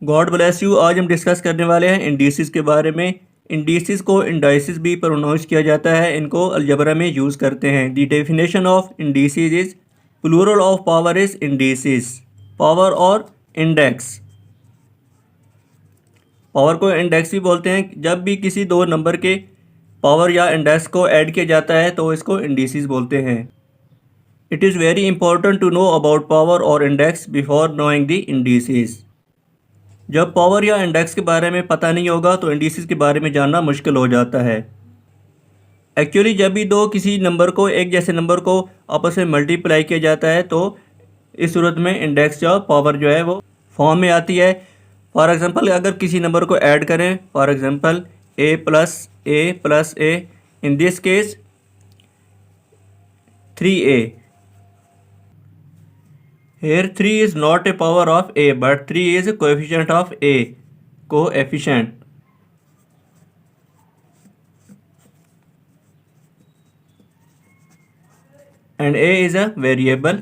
God bless you. आज हम discuss करने वाले हैं इंडिसेस के बारे में। इंडिसेस को इंडाइसिस भी प्रोनाउंस किया जाता है, इनको अलजबरा में यूज़ करते हैं। The definition of indices is plural of power is indices. Power और इंडेक्स। पावर को इंडेक्स भी बोलते हैं। जब भी किसी दो नंबर के पावर या इंडेक्स को ऐड किया जाता है तो इसको इंडिसेस बोलते हैं। It is very important to know about power और index before knowing the indices. जब पावर या इंडेक्स के बारे में पता नहीं होगा तो इंडिसेस के बारे में जानना मुश्किल हो जाता है। एक्चुअली जब भी दो किसी नंबर को, एक जैसे नंबर को आपस में मल्टीप्लाई किया जाता है तो इस सूरत में इंडेक्स या पावर जो है वो फॉर्म में आती है। फॉर एग्जांपल अगर किसी नंबर को ऐड करें, for example a plus a, in this case 3a। Here 3 is not a power of a but 3 is a coefficient of a, coefficient. And a is a variable.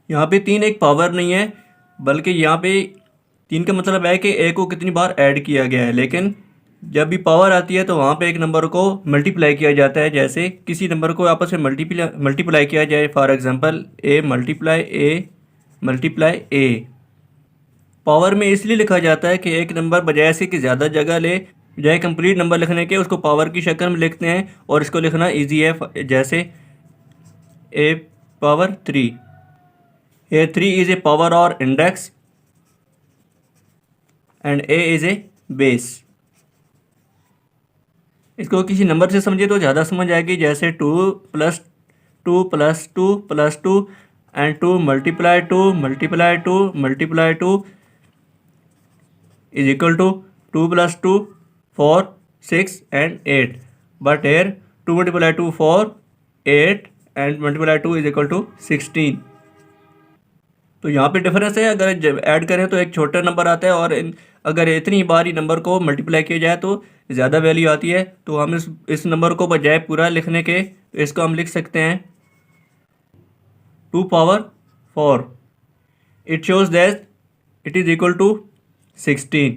यहाँ पे 3 एक power नहीं है, बल्कि यहाँ पे 3 का मतलब है कि a को कितनी बार ऐड किया गया है। लेकिन जब भी पावर आती है तो वहाँ पे एक नंबर को मल्टीप्लाई किया जाता है। जैसे किसी नंबर को आपस में मल्टीप्लाई किया जाए, for example a multiply a। Power में इसलिए लिखा जाता है कि एक नंबर बजाय से कि ज़्यादा जगह ले, बजाय कंप्लीट नंबर लिखने के उसको पावर की शक्ल में लिखते हैं और इसको लिखना ईजी है। जैसे a power 3। Here 3 is a power or index and a is a base। इसको किसी नंबर से समझे तो ज़्यादा समझ आएगी। जैसे 2 plus 2 plus 2 plus 2 and 2 multiply 2 multiply 2 multiply 2 is equal to 2 plus 2 4 6 and 8। But here 2 multiply 2 4 8 and multiply 2 is equal to 16। तो यहाँ पे डिफरेंस है। अगर ऐड करें तो एक छोटा नंबर आता है और अगर इतनी बार ही नंबर को मल्टीप्लाई किया जाए तो ज़्यादा वैल्यू आती है। तो हम इस नंबर को बजाय पूरा लिखने के तो इसको हम लिख सकते हैं 2 power 4। It shows that it is equal to 16।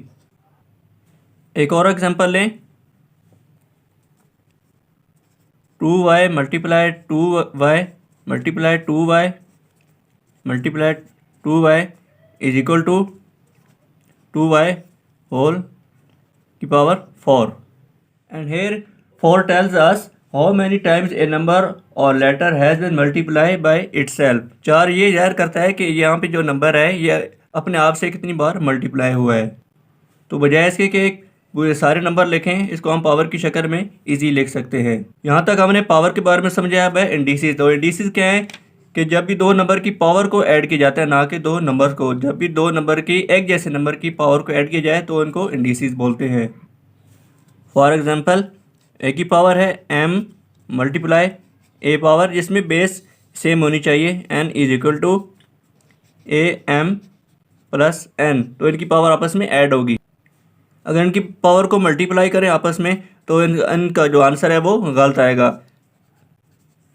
एक और एग्जांपल लें, 2y multiply 2y multiply 2y multiply 2y is equal to 2y whole की power 4। And here 4 tells us how many times a number और letter has been multiply by itself. 4 ये ज़ाहिर करता है कि यहाँ पे जो नंबर है ये अपने आप से कितनी बार मल्टीप्लाई हुआ है। तो बजाय इसके कि वो सारे नंबर लिखें, इसको हम पावर की शक्ल में इजी लिख सकते हैं। यहाँ तक हमने पावर के बारे में समझा। अब है इंडिसेस। तो इंडिसेस क्या है कि जब भी दो नंबर की पावर को ऐड किया जाता है, ना कि दो नंबर को। जब भी दो नंबर की, एक जैसे नंबर की पावर को ऐड किया जाए तो उनको इंडिसेस बोलते हैं। फॉर एग्जांपल ए की पावर है m मल्टीप्लाई ए पावर, जिसमें बेस सेम होनी चाहिए, n is equal to a m plus n। तो इनकी पावर आपस में ऐड होगी। अगर इनकी पावर को मल्टीप्लाई करें आपस में तो इनका जो आंसर है वो गलत आएगा।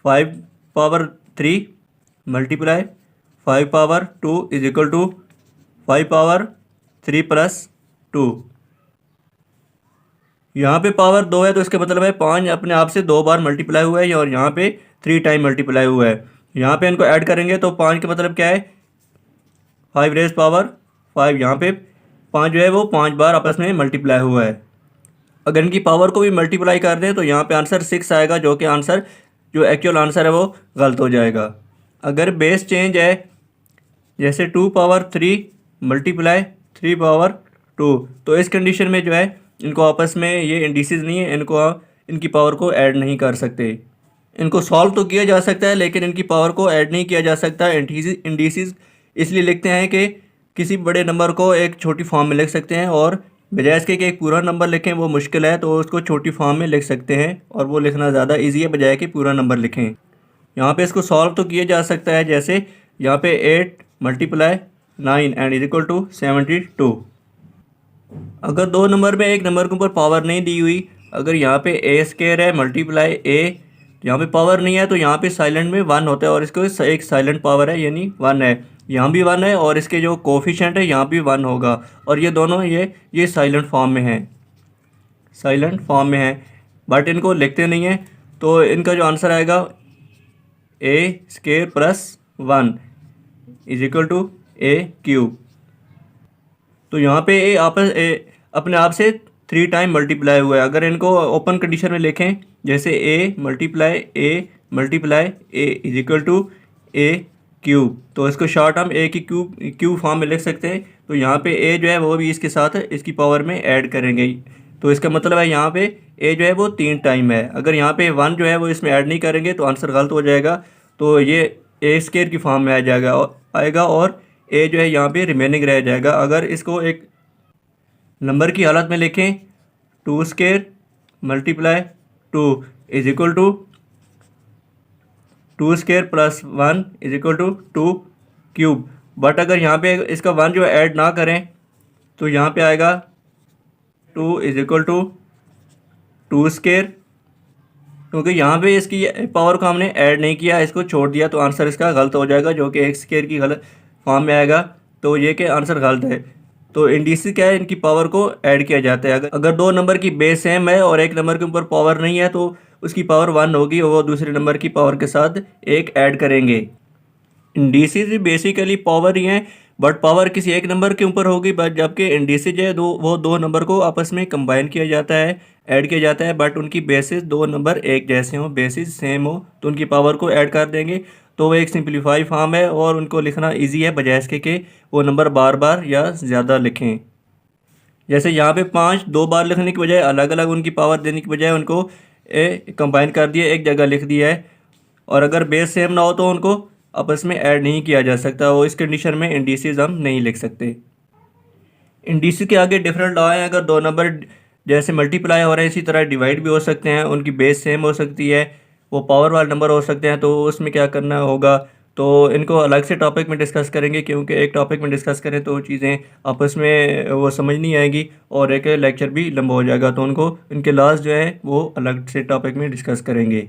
5 power 3 multiply 5 power 2 is equal to 5 power 3 plus 2। यहाँ पे पावर 2 है तो इसका मतलब है 5 अपने आप से 2 बार मल्टीप्लाई हुआ है और यहाँ पे 3 टाइम मल्टीप्लाई हुआ है। यहाँ पे इनको ऐड करेंगे तो 5 का मतलब क्या है 5 रेज पावर 5। यहाँ पे 5 जो है वो 5 बार आपस में मल्टीप्लाई हुआ है। अगर इनकी पावर को भी मल्टीप्लाई कर दें तो यहाँ पे आंसर 6 आएगा, जो कि आंसर जो एक्चुअल आंसर है वो गलत हो जाएगा। अगर बेस चेंज है, जैसे 2 पावर 3 मल्टीप्लाई 3 पावर 2, तो इस कंडीशन में जो है इनको आपस में ये इंडिसेस नहीं है, इनकी पावर को ऐड नहीं कर सकते। इनको सॉल्व तो किया जा सकता है लेकिन इनकी पावर को ऐड नहीं किया जा सकता। इंडिसेस इसलिए लिखते हैं कि किसी बड़े नंबर को एक छोटी फॉर्म में लिख सकते हैं, और बजाय इसके कि एक पूरा नंबर लिखें वो मुश्किल है, तो उसको छोटी फॉर्म में लिख सकते हैं और वो लिखना ज़्यादा ईजी है बजाय कि पूरा नंबर लिखें। यहाँ पे इसको सॉल्व तो किया जा सकता है। जैसे यहाँ पे 8 multiply 9 and is equal to 72। अगर दो नंबर में एक नंबर के ऊपर पावर नहीं दी हुई, अगर यहाँ पे a स्क्वायर है मल्टीप्लाई a, यहाँ पे पावर नहीं है तो यहाँ पे साइलेंट में 1 होता है और इसको एक साइलेंट पावर है यानी 1 है। यहाँ भी 1 है और इसके जो कोफिशिएंट है यहाँ भी 1 होगा और ये दोनों ये साइलेंट फॉर्म में है, साइलेंट फॉर्म में है, बट इनको लिखते नहीं है। तो इनका जो आंसर आएगा a² + 1 = a³। तो यहाँ पे अपने आप से 3 टाइम मल्टीप्लाई हुआ है। अगर इनको ओपन कंडीशन में लिखें जैसे a × a = a³ तो इसको शॉर्ट हम a की क्यूब फॉर्म में लिख सकते हैं। तो यहाँ पे a जो है वो भी इसके साथ इसकी पावर में ऐड करेंगे। तो इसका मतलब है यहाँ पे a जो है वो 3 टाइम है। अगर यहाँ पे 1 जो है वो इसमें ऐड नहीं करेंगे तो आंसर गलत हो जाएगा। तो ये a² की फॉर्म में आ आएगा और a जो है यहाँ पे रिमेनिंग रह जाएगा। अगर इसको एक नंबर की हालत में लिखें 2² × 2 = 2² + 1 = 2³। बट अगर यहाँ पे इसका 1 जो ऐड ना करें तो यहाँ पे आएगा 2 = 2², क्योंकि यहाँ पे इसकी पावर को हमने ऐड नहीं किया, इसको छोड़ दिया, तो आंसर इसका गलत हो जाएगा जो कि x² की गलत फॉर्म में आएगा। तो ये के आंसर गलत है। तो इंडिसेस क्या है, इनकी पावर को ऐड किया जाता है। अगर 2 नंबर की बेस सेम है और एक नंबर के ऊपर पावर नहीं है तो उसकी पावर 1 होगी और वो दूसरे नंबर की पावर के साथ 1 ऐड करेंगे। इंडिसेस बेसिकली पावर ही हैं, बट पावर किसी एक नंबर के ऊपर होगी, बट जबकि इंडिसेस है वो 2 नंबर को आपस में कंबाइन किया जाता है, ऐड किया जाता है, बट उनकी बेसिस 2 नंबर एक जैसे हों, बेसिस सेम हो तो उनकी पावर को ऐड कर देंगे। तो वो एक सिंप्लीफाई फॉर्म है और उनको लिखना इजी है बजाय इसके कि वो नंबर बार बार या ज़्यादा लिखें। जैसे यहाँ पे 5 2 बार लिखने की बजाय अलग अलग उनकी पावर देने की बजाय उनको कंबाइन कर दिया, एक जगह लिख दिया है। और अगर बेस सेम ना हो तो उनको आपस में ऐड नहीं किया जा सकता, वो इस कंडीशन में इंडिसेस हम नहीं लिख सकते। इंडिसेस के आगे डिफरेंट लॉ हैं। अगर 2 नंबर जैसे मल्टीप्लाई हो रहे हैं इसी तरह डिवाइड भी हो सकते हैं, उनकी बेस सेम हो सकती है, वो पावर वाले नंबर हो सकते हैं, तो उसमें क्या करना होगा। तो इनको अलग से टॉपिक में डिस्कस करेंगे, क्योंकि एक टॉपिक में डिस्कस करें तो चीज़ें आपस में वो समझ नहीं आएगी और एक लेक्चर भी लंबा हो जाएगा। तो उनको इनके लॉस जो है वो अलग से टॉपिक में डिस्कस करेंगे।